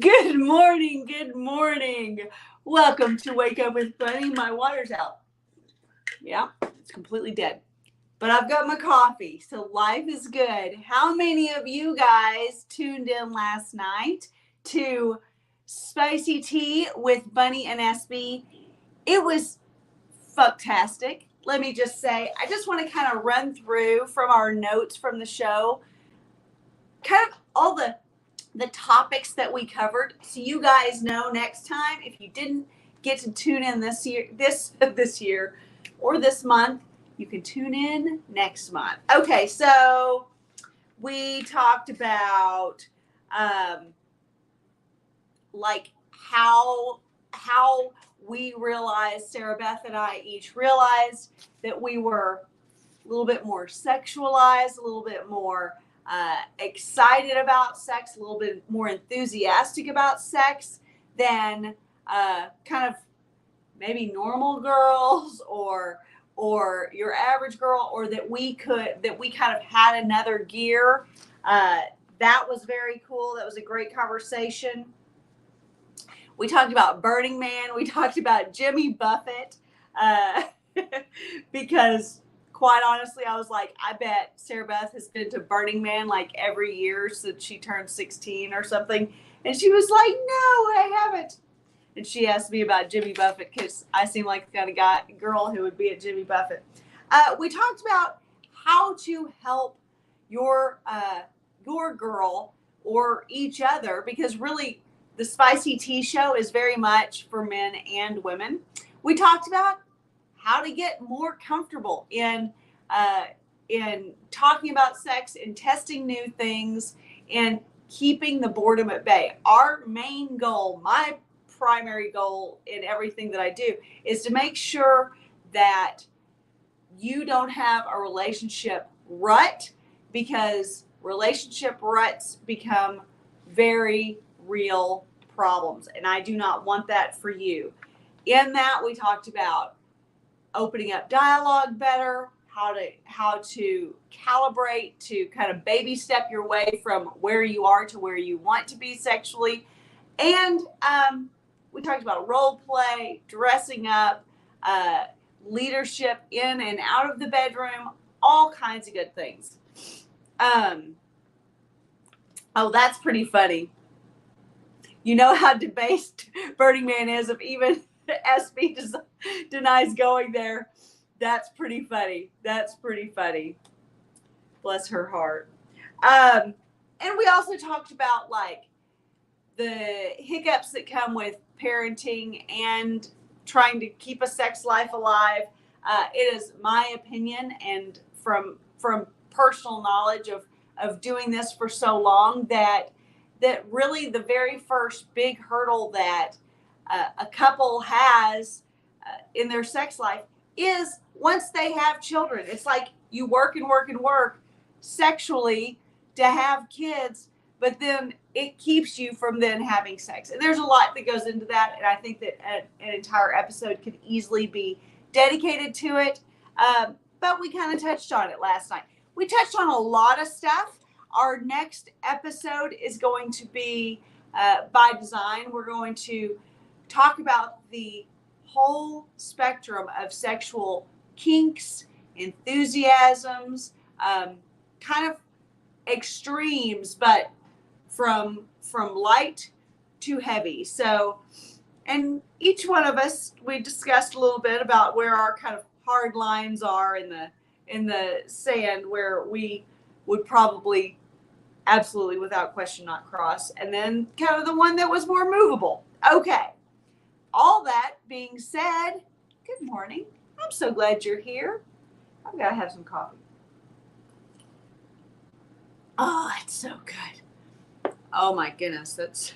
Good morning, good morning. Welcome to Wake Up with Bunny. My water's out. Yeah, it's completely dead. But I've got my coffee, so life is good. How many of you guys tuned in last night to Spicy Tea with Bunny and SB? It was fucktastic. Let me just say, I just want to kind of run through from our notes from the show, kind of all the topics that we covered, so you guys know next time if you didn't get to tune in this year or this month, you can tune in next month. Okay, so we talked about like how we realized, Sarah Beth and I each realized that we were a little bit more sexualized, a little bit more excited about sex, a little bit more enthusiastic about sex than kind of maybe normal girls or your average girl, or that we kind of had another gear. That was very cool. That was a great conversation. We talked about Burning Man. We talked about Jimmy Buffett because quite honestly, I was like, I bet Sarah Beth has been to Burning Man like every year since she turned 16 or something. And she was like, no, I haven't. And she asked me about Jimmy Buffett because I seem like the kind of girl who would be at Jimmy Buffett. We talked about how to help your girl or each other, because really the Spicy Tea Show is very much for men and women. We talked about how to get more comfortable in talking about sex and testing new things and keeping the boredom at bay. Our main goal, my primary goal in everything that I do, is to make sure that you don't have a relationship rut, because relationship ruts become very real problems, and I do not want that for you. In that, we talked about opening up dialogue better, how to calibrate, to kind of baby step your way from where you are to where you want to be sexually. And we talked about role play, dressing up, leadership in and out of the bedroom, all kinds of good things. Oh, that's pretty funny. You know how debased Burning Man is if even SB denies going there. That's pretty funny. That's pretty funny. Bless her heart. And we also talked about like the hiccups that come with parenting and trying to keep a sex life alive. It is my opinion, and from personal knowledge of doing this for so long, that really the very first big hurdle that a couple has in their sex life is once they have children. It's like you work and work and work sexually to have kids, but then it keeps you from then having sex. And there's a lot that goes into that, and I think that an entire episode could easily be dedicated to it. But we kind of touched on it last night. We touched on a lot of stuff. Our next episode is going to be by design. We're going to talk about the whole spectrum of sexual kinks, enthusiasms, kind of extremes, but from light to heavy. So, and each one of us, we discussed a little bit about where our kind of hard lines are in the sand, where we would probably absolutely without question not cross, and then kind of the one that was more movable. Okay. All that being said, good morning. I'm so glad you're here. I've got to have some coffee. Oh, it's so good. Oh my goodness. That's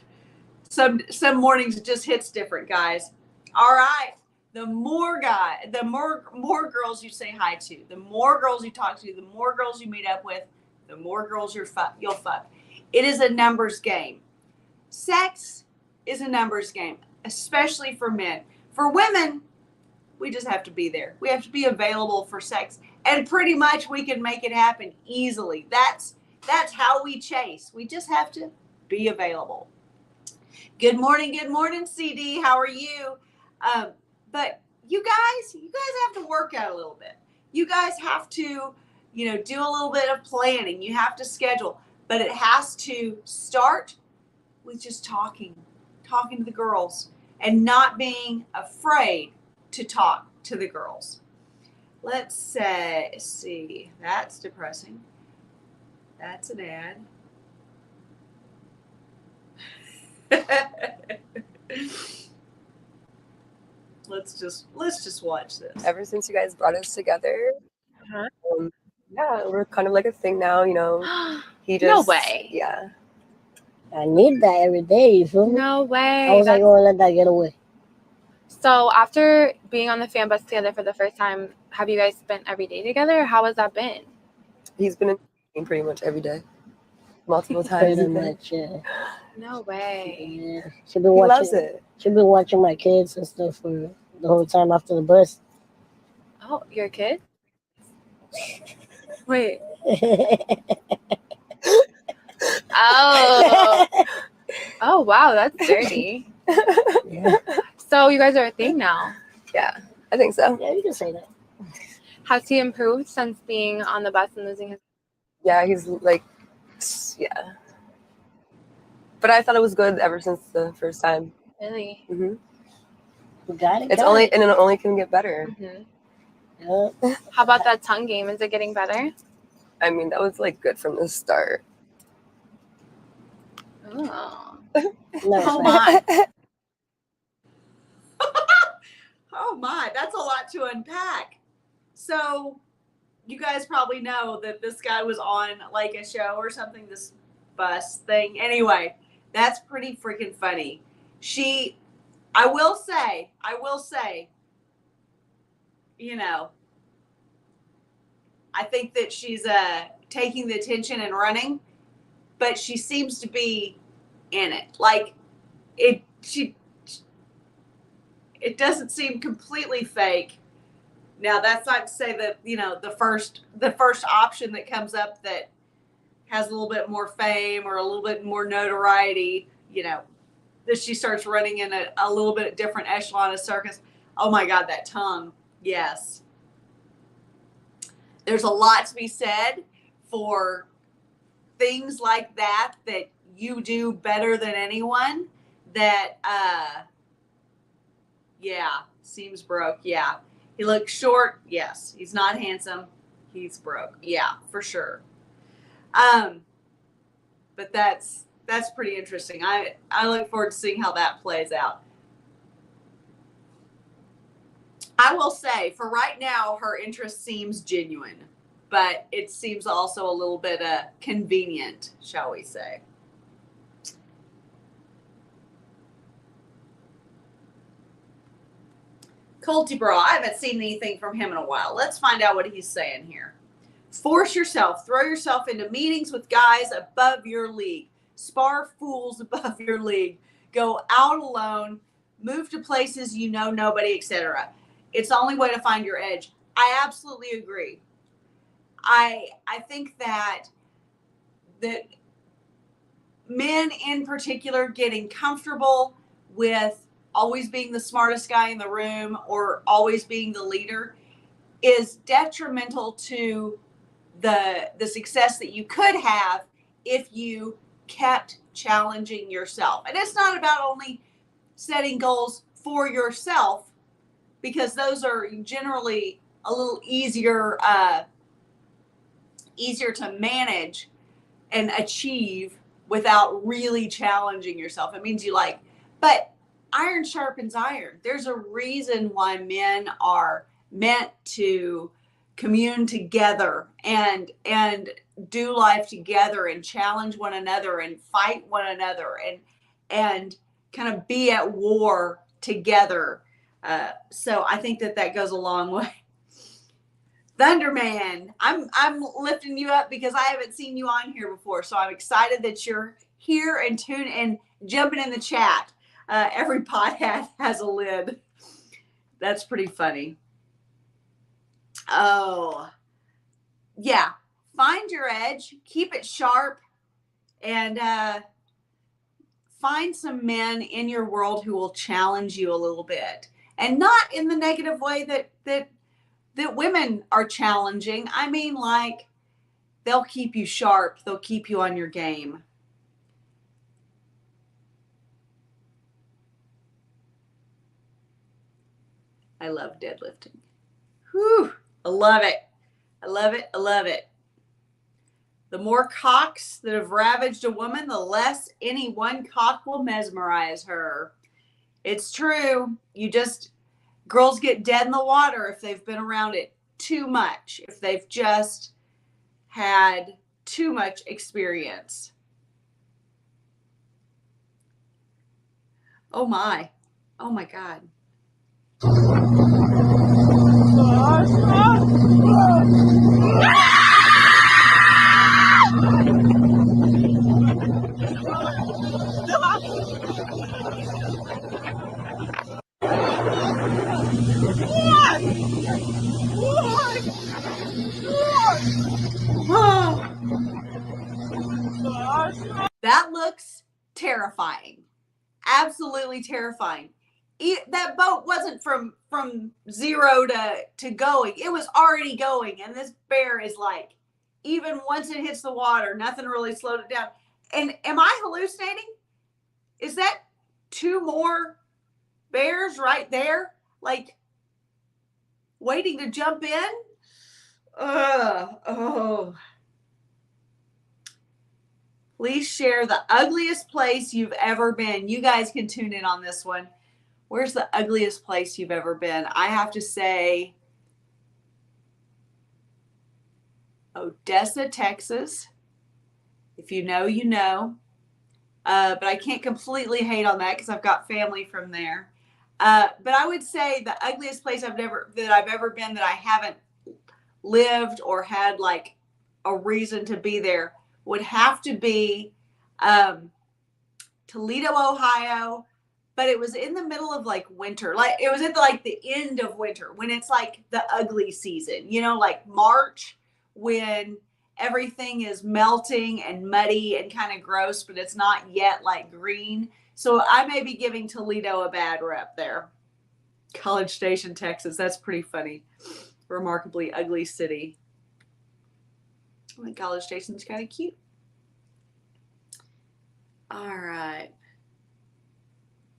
some mornings it just hits different, guys. All right. The more girls you say hi to, the more girls you talk to, the more girls you meet up with, the more girls you'll fuck. It is a numbers game. Sex is a numbers game, especially for men. For women, we just have to be there. We have to be available for sex, and pretty much we can make it happen easily. That's how we chase. We just have to be available. Good morning, CD. How are you? But you guys have to work out a little bit. You guys have to, do a little bit of planning. You have to schedule, but it has to start with just talking to the girls and not being afraid to talk to the girls. Let's see. That's depressing. That's an ad. Let's just watch this. Ever since you guys brought us together, Uh-huh. yeah, we're kind of like a thing now, He just No way. Yeah. I need that every day, you feel me? No way. How was I going to let that get away? So after being on the fan bus together for the first time, have you guys spent every day together? How has that been? He's been in pretty much every day, multiple times. Pretty I think. much, yeah. No way. Yeah. He loves it. She's been watching my kids and stuff for the whole time after the bus. Oh, you're a kid? Wait. Oh. Oh, wow, that's dirty. Yeah. So you guys are a thing now. Yeah, I think so. Yeah, you can say that. Has he improved since being on the bus and losing his... Yeah, he's like, yeah. But I thought it was good ever since the first time. Really? Mm-hmm. You got it. It only can get better. Mm-hmm. Yeah. How about that tongue game? Is it getting better? I mean, that was like good from the start. Oh. No, Oh my. Oh my, that's a lot to unpack. So you guys probably know that this guy was on like a show or something, this bus thing. Anyway, that's pretty freaking funny. I will say, I think that she's taking the attention and running, but she seems to be in it. Like it doesn't seem completely fake. Now that's not to say that, the first option that comes up that has a little bit more fame or a little bit more notoriety, that she starts running in a little bit different echelon of circus. Oh my God, that tongue. Yes. There's a lot to be said for things like that you do better than anyone that, seems broke. Yeah. He looks short. Yes. He's not handsome. He's broke. Yeah, for sure. But that's pretty interesting. I look forward to seeing how that plays out. I will say, for right now, her interest seems genuine, but it seems also a little bit convenient, shall we say. Colty Bra, I haven't seen anything from him in a while. Let's find out what he's saying here. Force yourself. Throw yourself into meetings with guys above your league. Spar fools above your league. Go out alone. Move to places you know nobody, etc. It's the only way to find your edge. I absolutely agree. I think that men in particular getting comfortable with always being the smartest guy in the room or always being the leader is detrimental to the success that you could have if you kept challenging yourself. And it's not about only setting goals for yourself, because those are generally a little easier to manage and achieve without really challenging yourself. It means but iron sharpens iron. There's a reason why men are meant to commune together and do life together and challenge one another and fight one another and kind of be at war together. So I think that goes a long way. Thunderman, I'm lifting you up because I haven't seen you on here before, so I'm excited that you're here and tune and jumping in the chat. Every pot has a lid. That's pretty funny. Oh, yeah. Find your edge, keep it sharp, and find some men in your world who will challenge you a little bit, and not in the negative way that women are challenging. I mean, like, they'll keep you sharp. They'll keep you on your game. I love deadlifting. Whew. I love it. I love it. I love it. The more cocks that have ravaged a woman, the less any one cock will mesmerize her. It's true. Girls get dead in the water if they've been around it too much, if they've just had too much experience. Oh my. Oh my God. That looks terrifying. Absolutely terrifying. That boat wasn't from zero to going. It was already going. And this bear is like, even once it hits the water, nothing really slowed it down. And am I hallucinating? Is that 2 more bears right there? Like, waiting to jump in? Oh. Please share the ugliest place you've ever been. You guys can tune in on this one. Where's the ugliest place you've ever been? I have to say Odessa, Texas. If you know, you know. But I can't completely hate on that because I've got family from there. But I would say the ugliest place I've ever been that I haven't lived or had like a reason to be there would have to be Toledo, Ohio. But it was in the middle of like winter. Like it was at the end of winter when it's like the ugly season, you know, like March, when everything is melting and muddy and kind of gross, but it's not yet like green. So I may be giving Toledo a bad rep there. College Station, Texas. That's pretty funny. Remarkably ugly city. I think College Station's kind of cute. All right.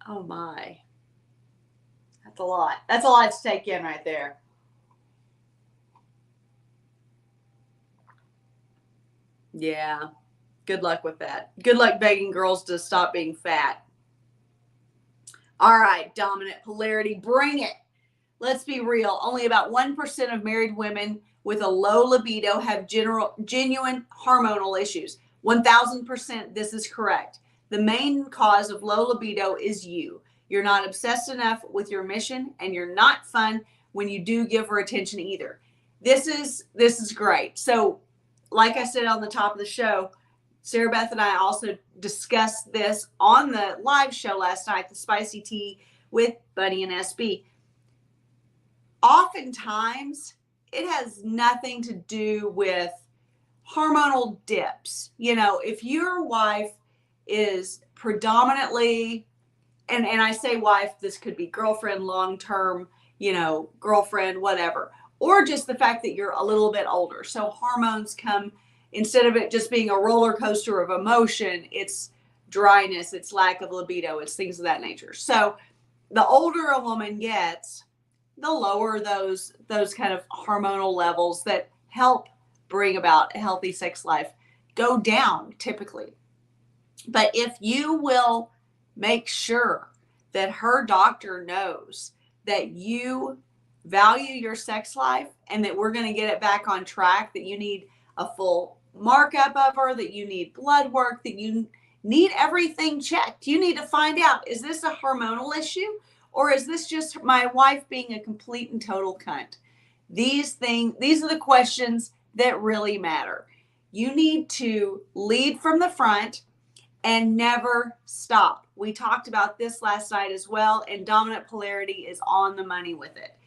Oh my. That's a lot. That's a lot to take in right there. Yeah. Good luck with that. Good luck begging girls to stop being fat. All right, dominant polarity, bring it. Let's be real. Only about 1% of married women with a low libido have genuine hormonal issues. 1000%, this is correct. The main cause of low libido is you. You're not obsessed enough with your mission, and you're not fun when you do give her attention either. This is great. So, like I said on the top of the show, Sarah Beth and I also discussed this on the live show last night, the Spicy Tea with Bunny and SB. Oftentimes, it has nothing to do with hormonal dips. You know, if your wife is predominantly, and I say wife, this could be girlfriend, long-term, you know, girlfriend, whatever, or just the fact that you're a little bit older. So hormones come, instead of it just being a roller coaster of emotion, it's dryness, it's lack of libido, it's things of that nature. So the older a woman gets, the lower those kind of hormonal levels that help bring about a healthy sex life go down typically. But if you will make sure that her doctor knows that you value your sex life and that we're going to get it back on track, that you need a full markup of her, that you need blood work, that you need everything checked. You need to find out, is this a hormonal issue or is this just my wife being a complete and total cunt? These are the questions that really matter. You need to lead from the front and never stop. We talked about this last night as well, and dominant polarity is on the money with it.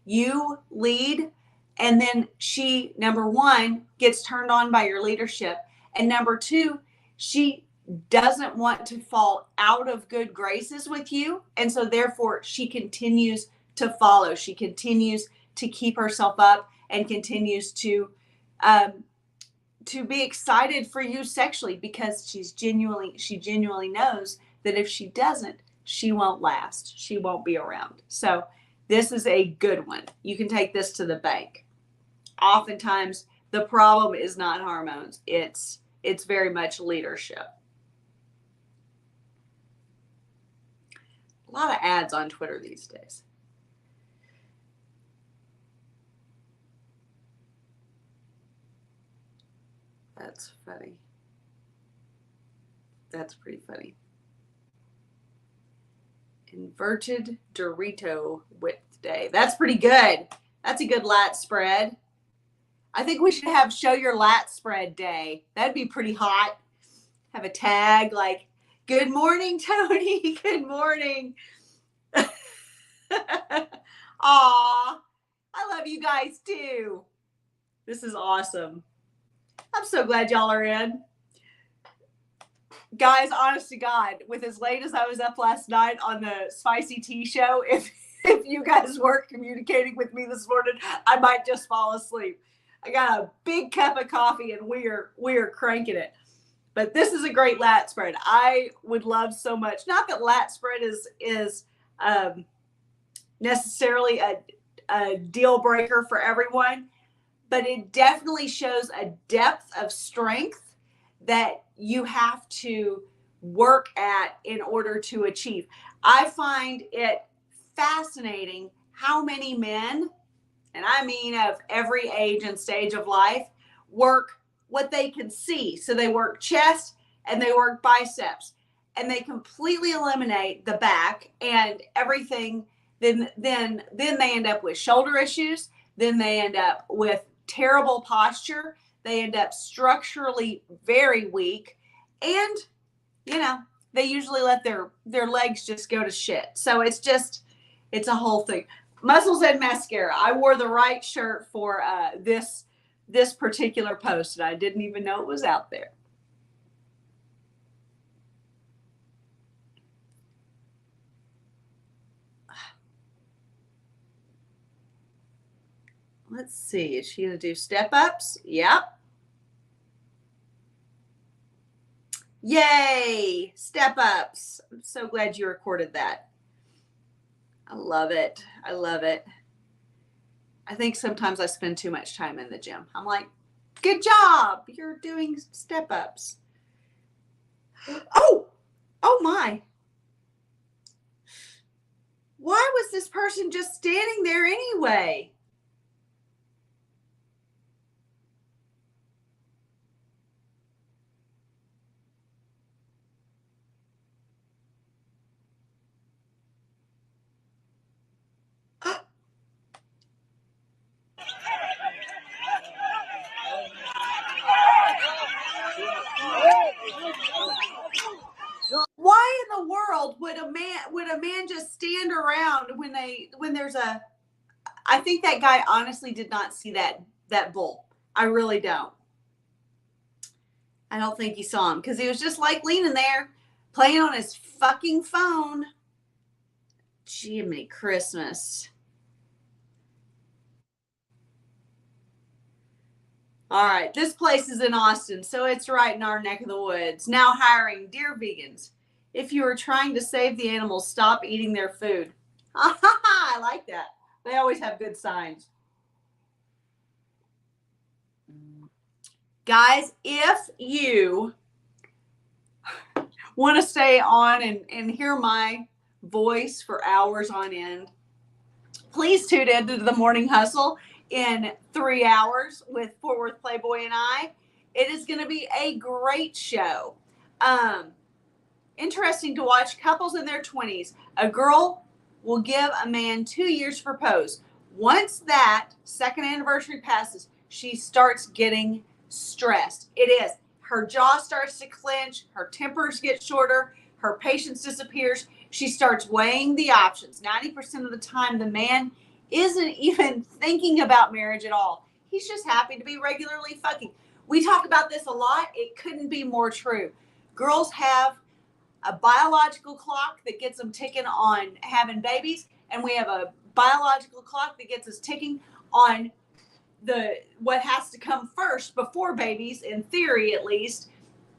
You lead, and then she, number one, gets turned on by your leadership, and number two, she doesn't want to fall out of good graces with you. And so therefore she continues to follow. She continues to keep herself up and continues to be excited for you sexually, because she genuinely knows that if she doesn't, she won't last. She won't be around. So this is a good one. You can take this to the bank. Oftentimes the problem is not hormones. It's very much leadership. A lot of ads on Twitter these days. That's funny. That's pretty funny. Inverted Dorito width day. That's pretty good. That's a good lat spread. I think we should have show your lat spread day. That'd be pretty hot. Have a tag like, good morning, Tony. Good morning. Aw, I love you guys too. This is awesome. I'm so glad y'all are in. Guys, honest to God, with as late as I was up last night on the Spicy Tea Show, if you guys weren't communicating with me this morning, I might just fall asleep. I got a big cup of coffee and we are cranking it. But this is a great lat spread. I would love so much. Not that lat spread is necessarily a deal breaker for everyone, but it definitely shows a depth of strength that you have to work at in order to achieve. I find it fascinating how many men, and I mean of every age and stage of life, work what they can see. So they work chest and they work biceps, and they completely eliminate the back and everything. Then they end up with shoulder issues. Then they end up with terrible posture. They end up structurally very weak, and they usually let their legs just go to shit. So it's a whole thing. Muscles and mascara. I wore the right shirt for this particular post, and I didn't even know it was out there. Let's see. Is she going to do step ups? Yep. Yay. Step ups. I'm so glad you recorded that. I love it. I love it. I think sometimes I spend too much time in the gym. I'm like, good job. You're doing step ups. Oh my. Why was this person just standing there anyway? Why in the world would a man just stand around when there's a, I think that guy honestly did not see that bull. I really don't. I don't think he saw him, because he was just like leaning there playing on his fucking phone. Jiminy Christmas. All right, this place is in Austin, so it's right in our neck of the woods. Now hiring. Dear vegans, if you are trying to save the animals, stop eating their food. I like that. They always have good signs. Guys, if you want to stay on and hear my voice for hours on end, please tune into the Morning Hustle in 3 hours with Worth Playboy and I. It is going to be a great show. Interesting to watch. Couples in their 20s. A girl will give a man 2 years to propose. Once that second anniversary passes, she starts getting stressed. It is. Her jaw starts to clench. Her tempers get shorter. Her patience disappears. She starts weighing the options. 90% of the time, the man isn't even thinking about marriage at all. He's just happy to be regularly fucking. We talk about this a lot. It couldn't be more true. Girls have a biological clock that gets them ticking on having babies, and we have a biological clock that gets us ticking on what has to come first before babies, in theory at least,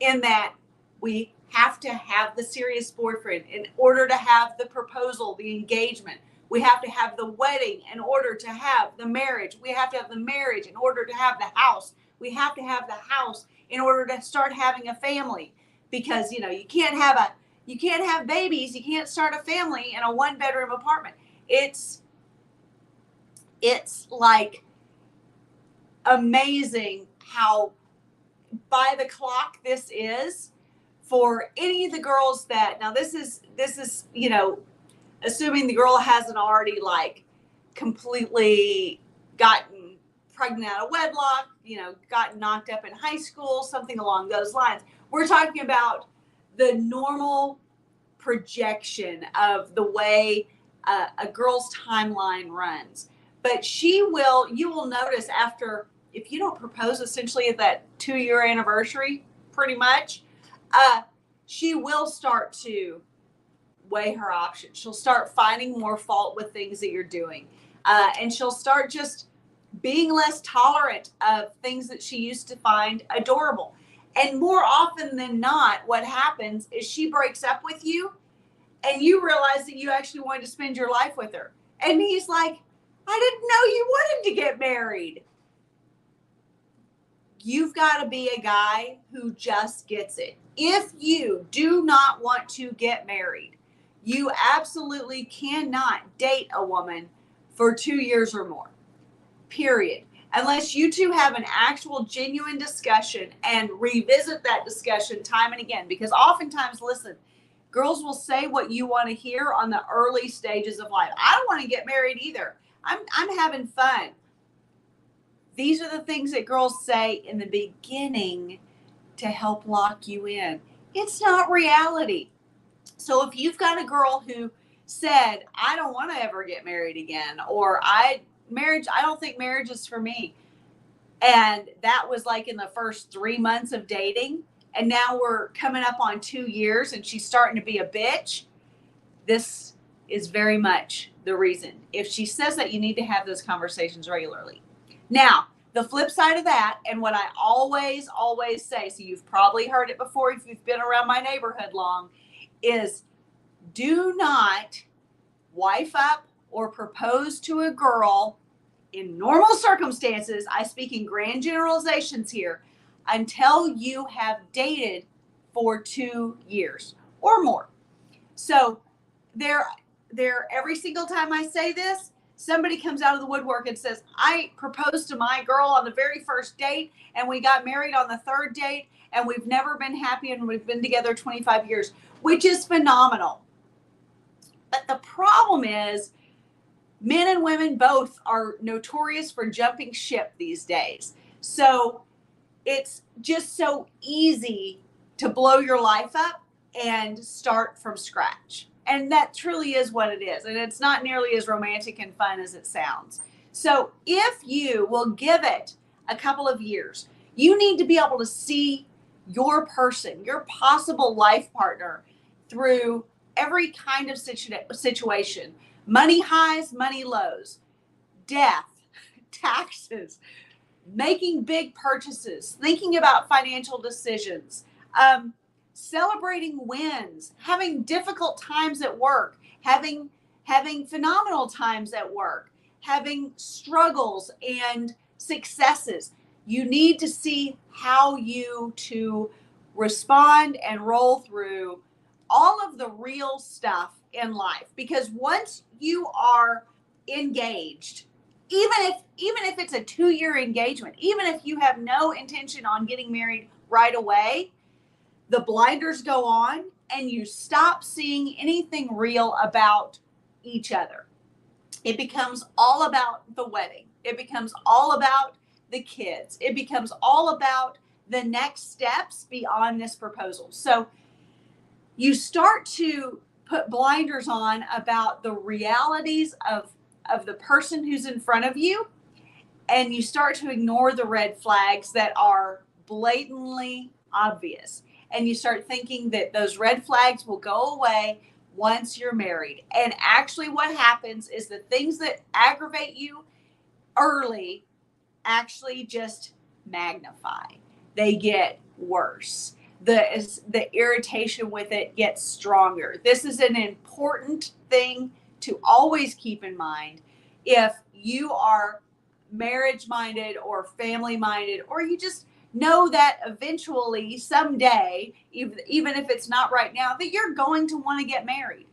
in that we have to have the serious boyfriend in order to have the proposal, the engagement. We have to have the wedding in order to have the marriage. We have to have the marriage in order to have the house. We have to have the house in order to start having a family, because you can't have babies, you can't start a family in a 1-bedroom apartment. It's like amazing how by the clock this is for any of the girls that, now this is assuming the girl hasn't already like completely gotten pregnant out of wedlock, gotten knocked up in high school, something along those lines. We're talking about the normal projection of the way a girl's timeline runs. But you will notice after, if you don't propose essentially at that 2-year anniversary, pretty much, she will start to weigh her options. She'll start finding more fault with things that you're doing. And she'll start just being less tolerant of things that she used to find adorable. And more often than not, what happens is she breaks up with you and you realize that you actually wanted to spend your life with her. And he's like, I didn't know you wanted to get married. You've got to be a guy who just gets it. If you do not want to get married, you absolutely cannot date a woman for 2 years or more, period. Unless you two have an actual genuine discussion and revisit that discussion time and again. Because oftentimes, listen, girls will say what you want to hear on the early stages of life. I don't want to get married either. I'm having fun. These are the things that girls say in the beginning to help lock you in. It's not reality. So if you've got a girl who said, I don't want to ever get married again, or I don't think marriage is for me, and that was like in the first 3 months of dating, and now we're coming up on 2 years and she's starting to be a bitch, this is very much the reason. If she says that, you need to have those conversations regularly. Now, the flip side of that, and what I always say, so you've probably heard it before if you've been around my neighborhood long, is do not wife up or propose to a girl in normal circumstances, I speak in grand generalizations here, until you have dated for 2 years or more. So every single time I say this, somebody comes out of the woodwork and says, I proposed to my girl on the very first date and we got married on the 3rd date and we've never been happy and we've been together 25 years, which is phenomenal. But the problem is men and women both are notorious for jumping ship these days. So it's just so easy to blow your life up and start from scratch. And that truly is what it is. And it's not nearly as romantic and fun as it sounds. So if you will give it a couple of years, you need to be able to see your person, your possible life partner, through every kind of situation. Money highs, money lows, death, taxes, making big purchases, thinking about financial decisions, celebrating wins, having difficult times at work, having phenomenal times at work, having struggles and successes. You need to see how you to respond and roll through all of the real stuff in life. Because once you are engaged, even if it's a 2-year engagement, even if you have no intention on getting married right away, the blinders go on and you stop seeing anything real about each other. It becomes all about the wedding. It becomes all about the kids. It becomes all about the next steps beyond this proposal. So you start to put blinders on about the realities of the person who's in front of you, and you start to ignore the red flags that are blatantly obvious. and you start thinking that those red flags will go away once you're married. And actually what happens is the things that aggravate you early actually just magnify. They get worse. The irritation with it gets stronger. This is an important thing to always keep in mind if you are marriage minded or family minded, or you just know that eventually someday, even if it's not right now, that you're going to want to get married.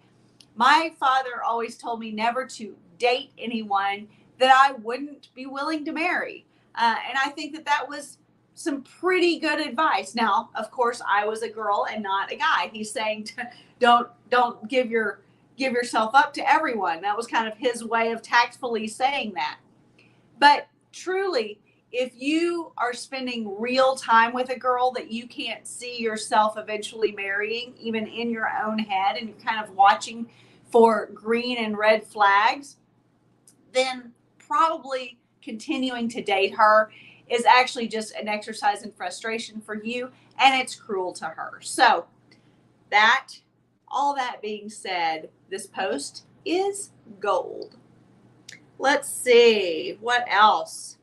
My father always told me never to date anyone that I wouldn't be willing to marry. And I think that that was some pretty good advice. Now, of course, I was a girl and not a guy. He's saying don't give yourself up to everyone. That was kind of his way of tactfully saying that. But truly, if you are spending real time with a girl that you can't see yourself eventually marrying, even in your own head, and you're kind of watching for green and red flags, then probably continuing to date her is actually just an exercise in frustration for you, and it's cruel to her. So all that being said, this post is gold. Let's see what else.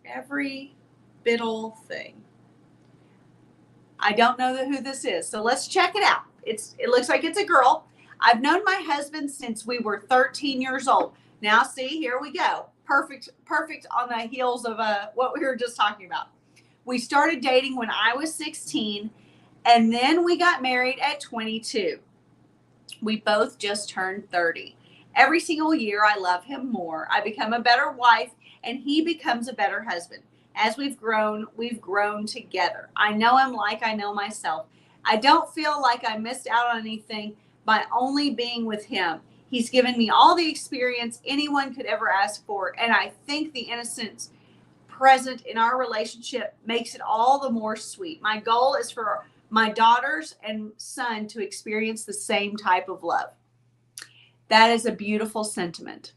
Every biddle thing. I don't know who this is, so let's check it out. It looks like it's a girl. I've known my husband since we were 13 years old. Now, see, here we go. Perfect on the heels of what we were just talking about. We started dating when I was 16, and then we got married at 22. We both just turned 30. Every single year, I love him more. I become a better wife, and he becomes a better husband. As we've grown together. I know him like I know myself. I don't feel like I missed out on anything by only being with him. He's given me all the experience anyone could ever ask for, and I think the innocence present in our relationship makes it all the more sweet. My goal is for my daughters and son to experience the same type of love. That is a beautiful sentiment.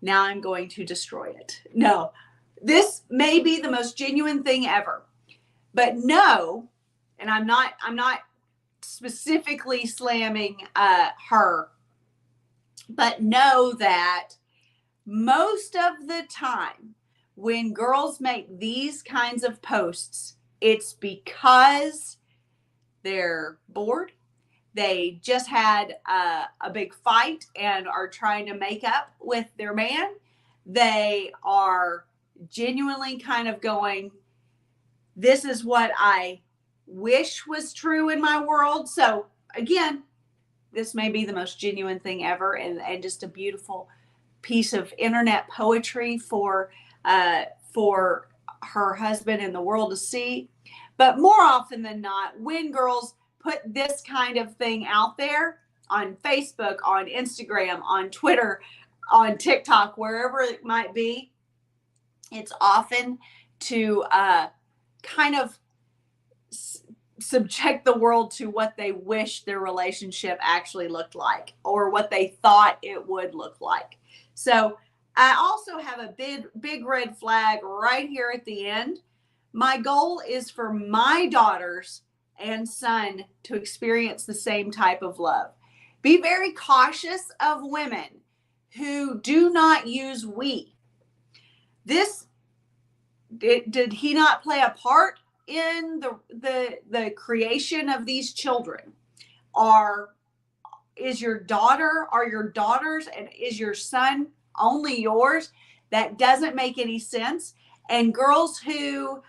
Now I'm going to destroy it. No. This may be the most genuine thing ever, but no, and I'm not specifically slamming her, but know that most of the time when girls make these kinds of posts, it's because they're bored. They just had a big fight and are trying to make up with their man. They are genuinely kind of going, this is what I wish was true in my world. So again, this may be the most genuine thing ever, and just a beautiful piece of internet poetry for her husband and the world to see. But more often than not, when girls put this kind of thing out there on Facebook, on Instagram, on Twitter, on TikTok, wherever it might be, it's often to kind of subject the world to what they wish their relationship actually looked like, or what they thought it would look like. So I also have a big red flag right here at the end. My goal is for my daughters and son to experience the same type of love. Be very cautious of women who do not use we. Did he not play a part in the creation of these children? Are your daughters and is your son only yours? That doesn't make any sense. And girls who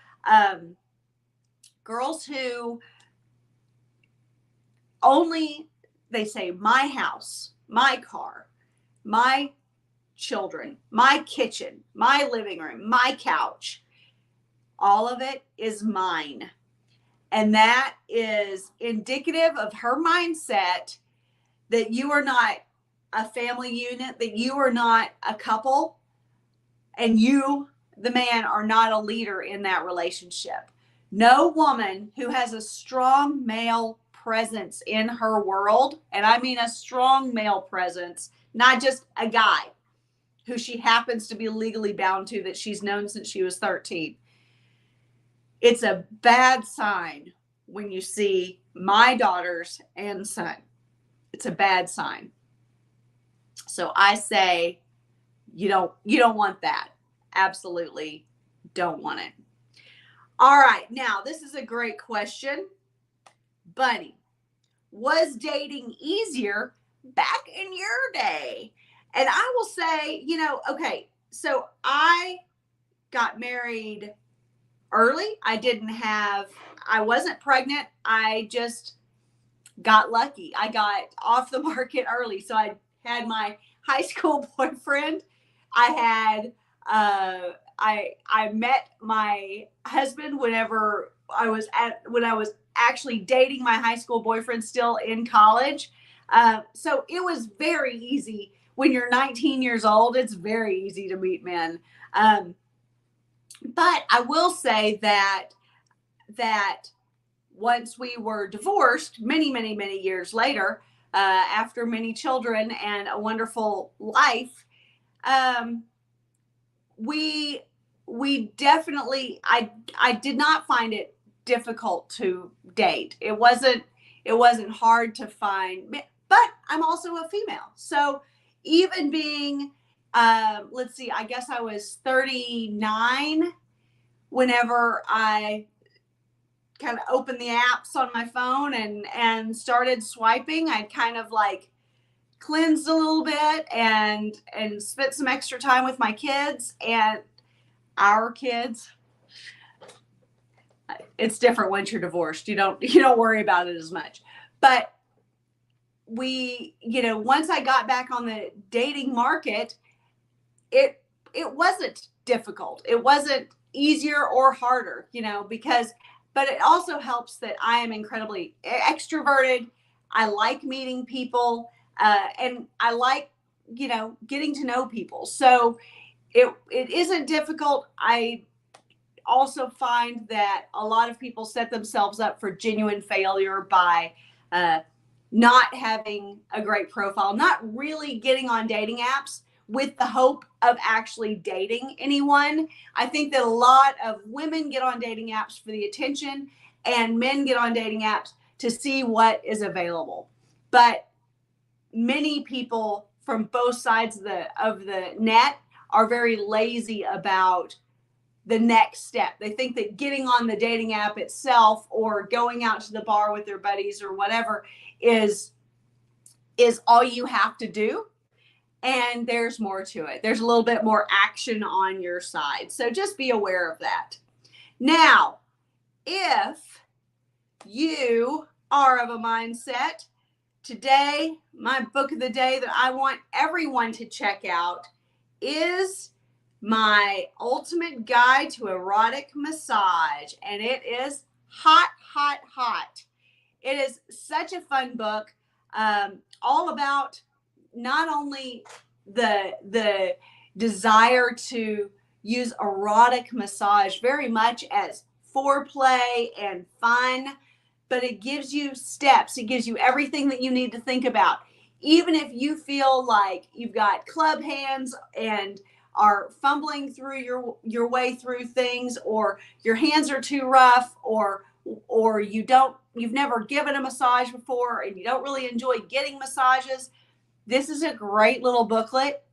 only, they say, my house, my car, my children, my kitchen, my living room, my couch, all of it is mine. And that is indicative of her mindset that you are not a family unit, that you are not a couple, and you, the man, are not a leader in that relationship. No woman who has a strong male presence in her world, and I mean a strong male presence, not just a guy, who she happens to be legally bound to, that she's known since she was 13. It's a bad sign when you see my daughters and son. It's a bad sign. So I say, you don't want that. Absolutely don't want it. All right. Now, this is a great question. Bunny, was dating easier back in your day? And I will say, okay, so I got married early. I wasn't pregnant. I just got lucky. I got off the market early. So I had my high school boyfriend. I met my husband when I was actually dating my high school boyfriend still in college. So it was very easy. When you're 19 years old, it's very easy to meet men. But I will say that once we were divorced, many, many, many years later, after many children and a wonderful life, we definitely, I did not find it difficult to date. It wasn't hard to find, but I'm also a female. So even being, let's see, I guess I was 39 whenever I kind of opened the apps on my phone and started swiping. I'd kind of like cleansed a little bit and spent some extra time with my kids and our kids. It's different once you're divorced. You don't worry about it as much. But once I got back on the dating market, it wasn't difficult. It wasn't easier or harder, but it also helps that I am incredibly extroverted. I like meeting people, and I like, getting to know people. So it isn't difficult. I also find that a lot of people set themselves up for genuine failure by not having a great profile, not really getting on dating apps with the hope of actually dating anyone. I think that a lot of women get on dating apps for the attention, and men get on dating apps to see what is available. But many people from both sides of the net are very lazy about the next step. They think that getting on the dating app itself or going out to the bar with their buddies or whatever is all you have to do. And there's more to it. There's a little bit more action on your side. So just be aware of that. Now, if you are of a mindset, today, my book of the day that I want everyone to check out is my ultimate guide to erotic massage. And it is hot, hot, hot. It is such a fun book, all about not only the desire to use erotic massage very much as foreplay and fun, but it gives you steps. It gives you everything that you need to think about. Even if you feel like you've got club hands and are fumbling through your way through things, or your hands are too rough, or you've never given a massage before and you don't really enjoy getting massages, this is a great little booklet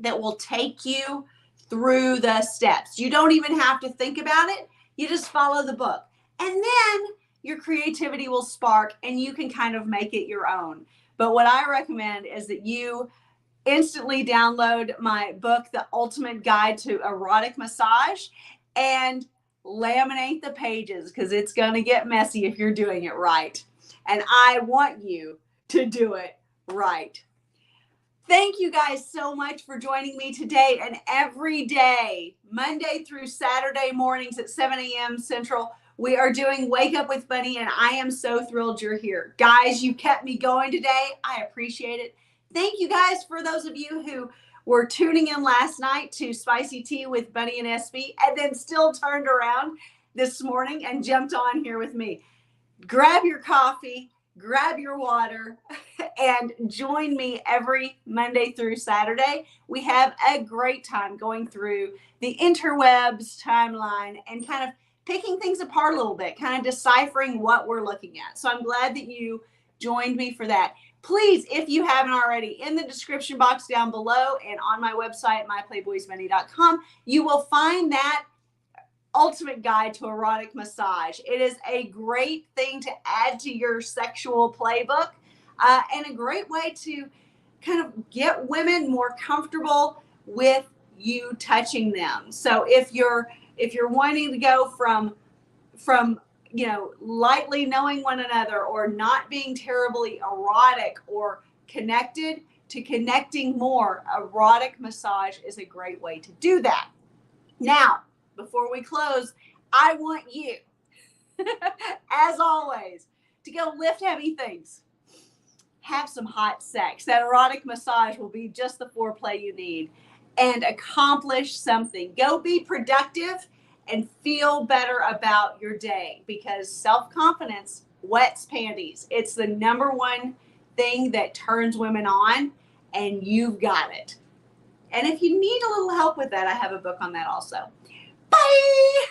that will take you through the steps. You don't even have to think about it. You just follow the book. And then your creativity will spark and you can kind of make it your own. But what I recommend is that you instantly download my book, The Ultimate Guide to Erotic Massage, and laminate the pages, because it's going to get messy if you're doing it right. And I want you to do it right. Thank you guys so much for joining me today and every day, Monday through Saturday mornings at 7 a.m. Central. We are doing Wake Up with Bunny, and I am so thrilled you're here. Guys, you kept me going today. I appreciate it. Thank you guys for those of you who were tuning in last night to Spicy Tea with Bunny and SB, and then still turned around this morning and jumped on here with me. Grab your coffee, grab your water, and join me every Monday through Saturday. We have a great time going through the interwebs timeline and kind of picking things apart a little bit, kind of deciphering what we're looking at. So I'm glad that you joined me for that. Please, if you haven't already, in the description box down below and on my website, myplayboysbunny.com, you will find that ultimate guide to erotic massage. It is a great thing to add to your sexual playbook, and a great way to kind of get women more comfortable with you touching them. So if you're wanting to go from lightly knowing one another or not being terribly erotic or connected to connecting more, erotic massage is a great way to do that. Now, before we close, I want you, as always, to go lift heavy things. Have some hot sex. That erotic massage will be just the foreplay you need, and accomplish something. Go be productive and feel better about your day, because self-confidence wets panties. It's the number one thing that turns women on, and you've got it. And if you need a little help with that, I have a book on that also. Bye!